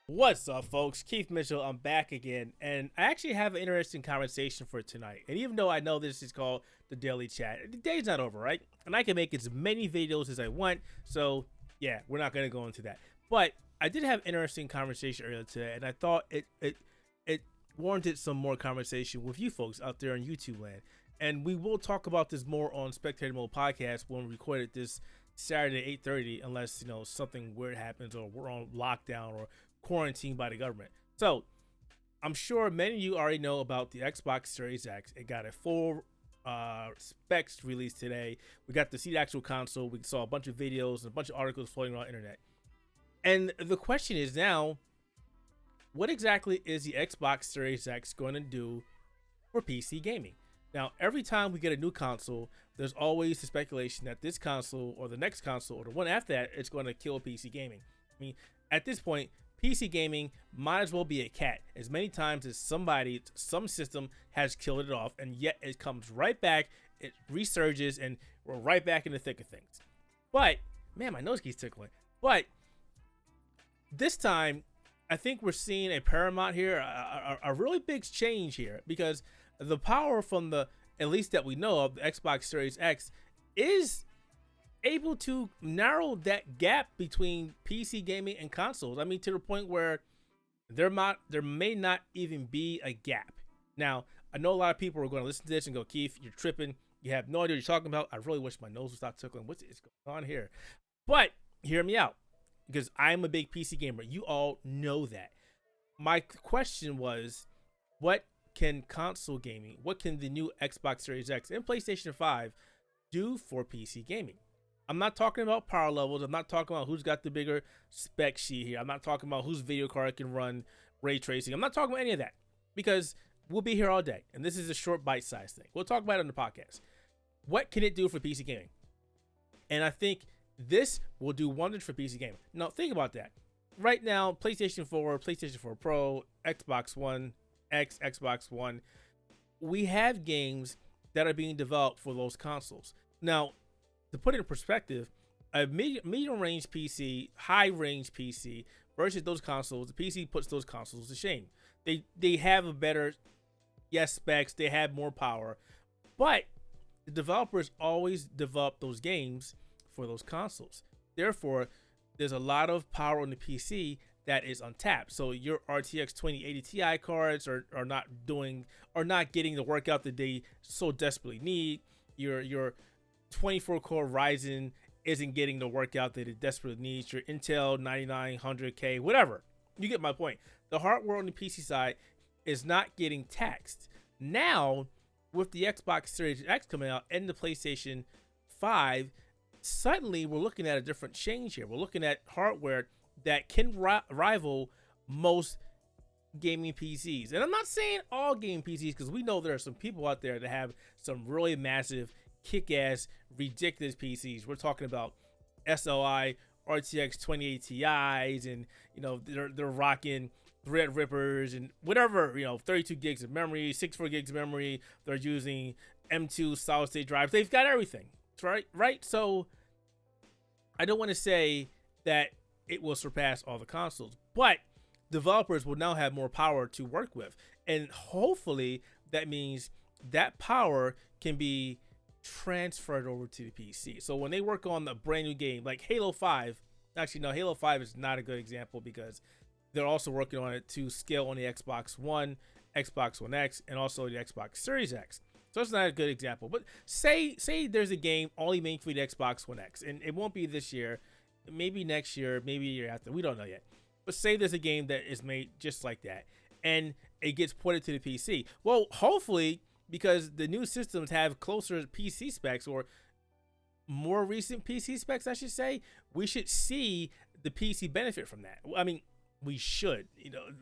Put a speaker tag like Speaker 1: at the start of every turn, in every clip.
Speaker 1: What's up, folks? Keith Mitchell. I'm back again, and I actually have an interesting conversation for tonight. And even though I know this is called the Daily Chat, the day's not over, right? And I can make as many videos as I want. So, yeah, we're not going to go into that. But I did have an interesting conversation earlier today, and I thought it warranted some more conversation with you folks out there in YouTube land. And we will talk about this more on Spectator Mode Podcast when we recorded this Saturday at 8:30, unless something weird happens or we're on lockdown or quarantined by the government. So I'm sure many of you already know about the Xbox Series X. It got a full specs released today. We got to see the actual console. We saw a bunch of videos and a bunch of articles floating around the internet. And the question is now, what exactly is the Xbox Series X going to do for PC gaming? Now, every time we get a new console, there's always the speculation that this console or the next console or the one after that, it's going to kill PC gaming. I mean, at this point, PC gaming might as well be a cat. As many times as some system has killed it off, and yet it comes right back, it resurges, and we're right back in the thick of things. But, man, my nose keeps tickling. But this time, I think we're seeing a paramount here, a really big change here, because the power from the, at least that we know of, the Xbox Series X is able to narrow that gap between PC gaming and consoles. I mean, to the point where there may not even be a gap. Now, I know a lot of people are going to listen to this and go, Keith, you're tripping. You have no idea what you're talking about. I really wish my nose would stop tickling. What is going on here? But hear me out, because I'm a big PC gamer. You all know that. My question was, what can console gaming, what can the new Xbox Series X and PlayStation 5 do for PC gaming? I'm not talking about power levels. I'm not talking about who's got the bigger spec sheet here. I'm not talking about whose video card can run ray tracing. I'm not talking about any of that, because we'll be here all day. And this is a short bite-sized thing. We'll talk about it on the podcast. What can it do for PC gaming? And I think this will do wonders for PC gaming. Now, think about that. Right now, PlayStation 4, PlayStation 4 Pro, Xbox One X, Xbox One, we have games that are being developed for those consoles. Now, to put it in perspective, a medium-range PC, high-range PC versus those consoles, the PC puts those consoles to shame. They have a better, specs, they have more power, but the developers always develop those games for those consoles. Therefore, there's a lot of power on the PC that is untapped. So your RTX 2080 Ti cards are not getting the workout that they so desperately need. Your 24 core Ryzen isn't getting the workout that it desperately needs. Your Intel 9900K, whatever. You get my point. The hardware on the PC side is not getting taxed. Now, with the Xbox Series X coming out and the PlayStation 5, suddenly we're looking at a different change here. We're looking at hardware that can rival most gaming PCs. And I'm not saying all gaming PCs, because we know there are some people out there that have some really massive, kick-ass, ridiculous PCs. We're talking about SLI RTX 2080 Ti's, and they're rocking Threadrippers and whatever, 32 gigs of memory, 64 gigs of memory. They're using M2 solid state drives. They've got everything, right? So I don't want to say that it will surpass all the consoles, but developers will now have more power to work with, and hopefully that means that power can be transferred over to the PC. So when they work on a brand new game like Halo 5, actually no, Halo 5 is not a good example, because they're also working on it to scale on the Xbox One, Xbox One X, and also the Xbox Series X. So it's not a good example. But say there's a game only made for the Xbox One X, and it won't be this year, maybe next year, maybe a year after, we don't know yet. But say there's a game that is made just like that, and it gets ported to the PC. Well, hopefully, because the new systems have closer PC specs, or more recent PC specs, I should say, we should see the PC benefit from that. I mean, we should.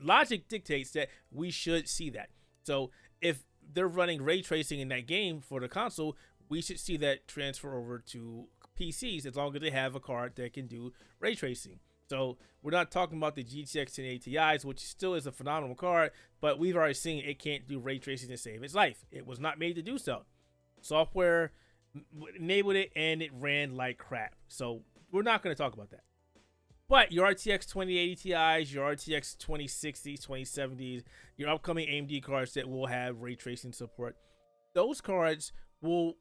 Speaker 1: Logic dictates that we should see that. So if they're running ray tracing in that game for the console, we should see that transfer over to PCs, as long as they have a card that can do ray tracing. So we're not talking about the GTX 1080 Ti's, which still is a phenomenal card, but we've already seen it can't do ray tracing to save its life. It was not made to do so. Software enabled it, and it ran like crap. So we're not going to talk about that. But your RTX 2080 Ti's, your RTX 2060s, 2070s, your upcoming AMD cards that will have ray tracing support, those cards will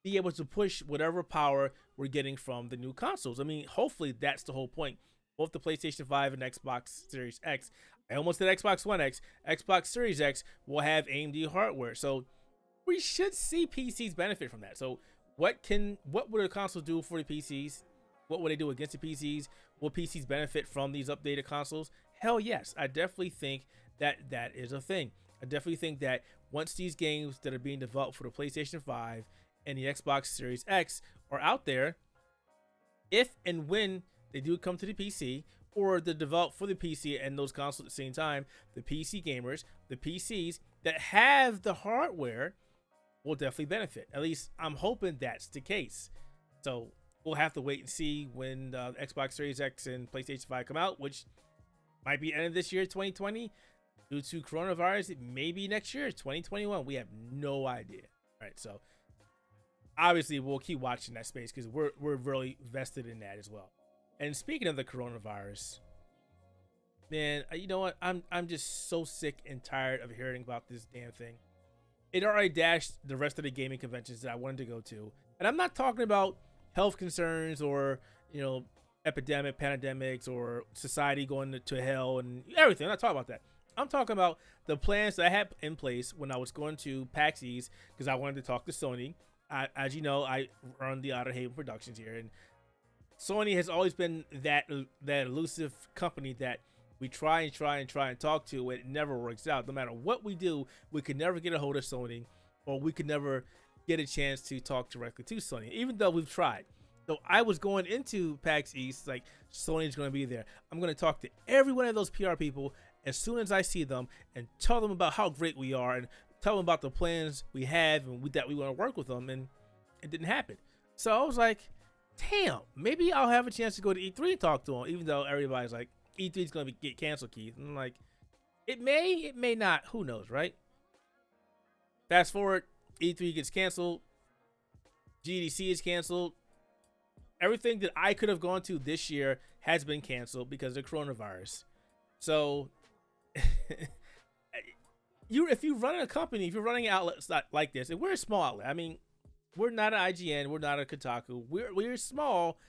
Speaker 1: be able to push whatever power we're getting from the new consoles. I mean, hopefully that's the whole point. Both the PlayStation 5 and Xbox Series X, I almost said Xbox One X, Xbox Series X will have AMD hardware. So we should see PCs benefit from that. So what would a console do for the PCs? What would they do against the PCs? Will PCs benefit from these updated consoles? Hell yes. I definitely think that that is a thing. I definitely think that once these games that are being developed for the PlayStation 5 and the Xbox Series X are out there, if and when they do come to the PC, or they're developed for the PC and those consoles at the same time, the PC gamers, the PCs that have the hardware will definitely benefit. At least I'm hoping that's the case. So we'll have to wait and see when the Xbox Series X and PlayStation 5 come out, which might be end of this year, 2020. Due to coronavirus, it may be next year, 2021. We have no idea. All right, so obviously we'll keep watching that space because we're really vested in that as well. And speaking of the coronavirus, man, you know what? I'm just so sick and tired of hearing about this damn thing. It already dashed the rest of the gaming conventions that I wanted to go to, and I'm not talking about health concerns or, you know, pandemics or society going to hell and everything. I'm not talking about that. I'm talking about the plans that I had in place when I was going to PAX East because I wanted to talk to Sony. As you know, I run the Outerhaven Productions here, and Sony has always been that elusive company that we try and talk to, and it never works out. No matter what we do, we can never get a hold of Sony, or we could never get a chance to talk directly to Sony, even though we've tried. So I was going into PAX East like Sony's going to be there. I'm going to talk to every one of those PR people as soon as I see them and tell them about how great we are and tell them about the plans we have and that we want to work with them, and it didn't happen. So I was like, damn, maybe I'll have a chance to go to E3 and talk to them, even though everybody's like, E3 is going to get canceled, Keith. And I'm like, it may not. Who knows, right? Fast forward, E3 gets canceled. GDC is canceled. Everything that I could have gone to this year has been canceled because of the coronavirus. So if you run a company, if you're running outlets like this, and we're a small outlet, I mean, we're not an IGN, we're not a Kotaku, we're small,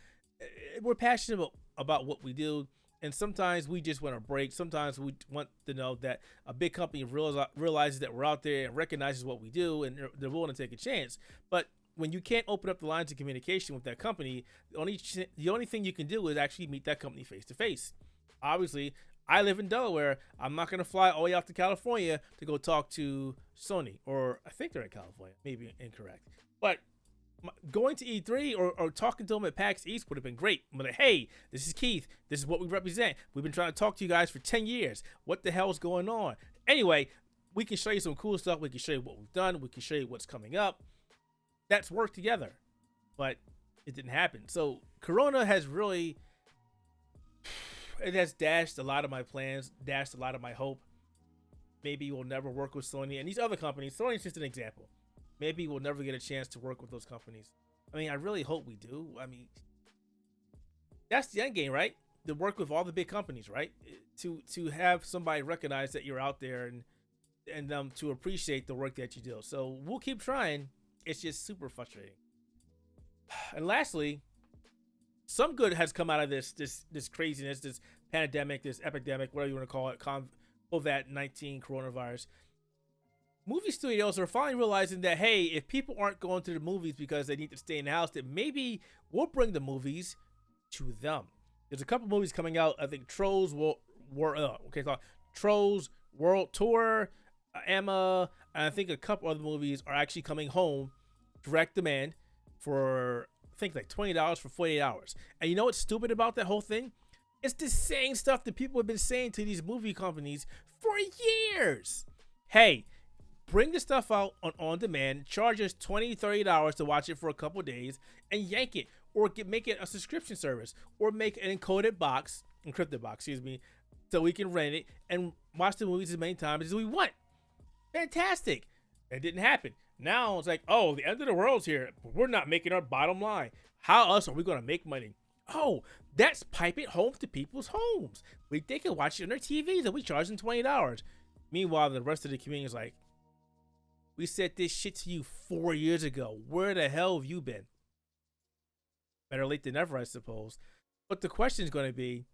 Speaker 1: we're passionate about what we do, and sometimes we just want a break. Sometimes we want to know that a big company realizes that we're out there and recognizes what we do, and they're willing to take a chance. But when you can't open up the lines of communication with that company, the only thing you can do is actually meet that company face to face. Obviously, I live in Delaware. I'm not going to fly all the way out to California to go talk to Sony, or I think they're in California, maybe incorrect. But going to E3 or talking to them at PAX East would have been great. I'm like, hey, this is Keith. This is what we represent. We've been trying to talk to you guys for 10 years. What the hell is going on? Anyway, we can show you some cool stuff. We can show you what we've done. We can show you what's coming up. That's worked together, but it didn't happen. So Corona has really, it has dashed a lot of my plans, dashed a lot of my hope. Maybe we'll never work with Sony and these other companies. Sony's just an example. Maybe we'll never get a chance to work with those companies. I mean, I really hope we do. I mean, that's the end game, right? To work with all the big companies, right? To have somebody recognize that you're out there and to appreciate the work that you do. So we'll keep trying. It's just super frustrating. And lastly, some good has come out of this craziness, this pandemic, this epidemic, whatever you want to call it, COVID-19 coronavirus. Movie studios are finally realizing that, hey, if people aren't going to the movies because they need to stay in the house, that maybe we'll bring the movies to them. There's a couple movies coming out. I think Trolls World Tour, Emma, and I think a couple other movies are actually coming home, direct demand, for I think like $20 for 48 hours. And you know what's stupid about that whole thing? It's the same stuff that people have been saying to these movie companies for years. Hey, bring the stuff out on demand, charge us $20, $30 to watch it for a couple days, and yank it, or make it a subscription service, or make an encrypted box, so we can rent it and watch the movies as many times as we want. Fantastic. It didn't happen. Now it's like, oh, the end of the world's here. We're not making our bottom line. How else are we going to make money? Oh, that's pipe it home to people's homes. They can watch it on their TVs and we charge them $20. Meanwhile, the rest of the community is like, we said this shit to you 4 years ago. Where the hell have you been? Better late than never, I suppose. But the question is going to be,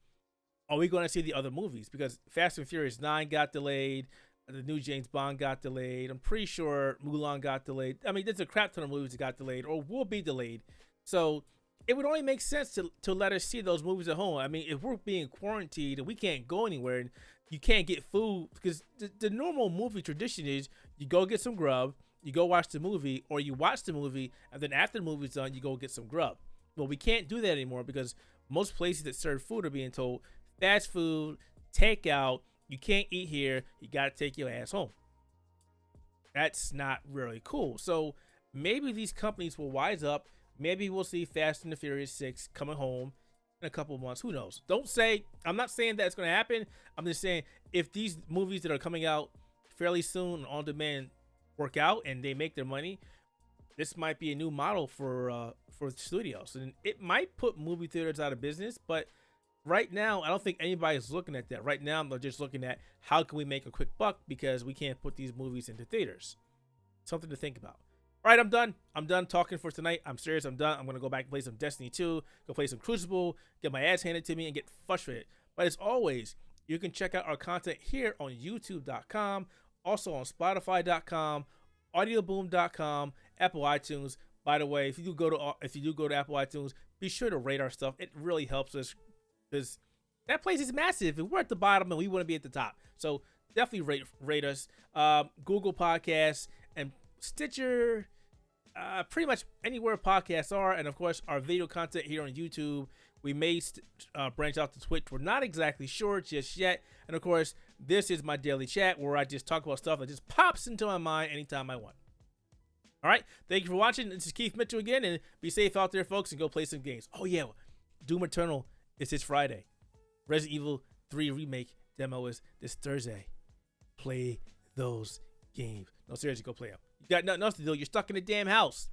Speaker 1: are we going to see the other movies? Because Fast and Furious 9 got delayed. The new James Bond got delayed. I'm pretty sure Mulan got delayed. I mean, there's a crap ton of movies that got delayed or will be delayed. So it would only make sense to let us see those movies at home. I mean, if we're being quarantined and we can't go anywhere and you can't get food, because the normal movie tradition is you go get some grub, you go watch the movie, or you watch the movie, and then after the movie's done, you go get some grub. Well, we can't do that anymore because most places that serve food are being told, fast food, takeout, you can't eat here, you gotta take your ass home. That's not really cool. So maybe these companies will wise up. Maybe we'll see Fast and the Furious 6 coming home in a couple of months. Who knows? I'm not saying that it's going to happen. I'm just saying if these movies that are coming out fairly soon on demand work out and they make their money, this might be a new model for studios. And it might put movie theaters out of business, but right now, I don't think anybody's looking at that. Right now, they're just looking at how can we make a quick buck because we can't put these movies into theaters. Something to think about. All right, I'm done. I'm done talking for tonight. I'm serious. I'm done. I'm going to go back and play some Destiny 2, go play some Crucible, get my ass handed to me, and get frustrated. But as always, you can check out our content here on YouTube.com, also on Spotify.com, AudioBoom.com, Apple iTunes. By the way, if you do go to Apple iTunes, be sure to rate our stuff. It really helps us because that place is massive. If we're at the bottom and we want to be at the top, so definitely rate us. Google Podcasts and Stitcher, pretty much anywhere podcasts are, and of course our video content here on YouTube. We may branch out to Twitch. We're not exactly sure just yet. And of course, this is my daily chat where I just talk about stuff that just pops into my mind anytime I want. All right, thank you for watching. This is Keith Mitchell again, and be safe out there, folks, and go play some games. Oh yeah, Doom Eternal is this Friday. Resident Evil 3 Remake demo is this Thursday. Play those games. No, seriously, go play them. You got nothing else to do. You're stuck in a damn house.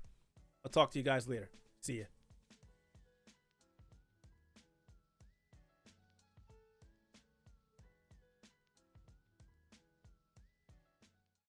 Speaker 1: I'll talk to you guys later. See ya.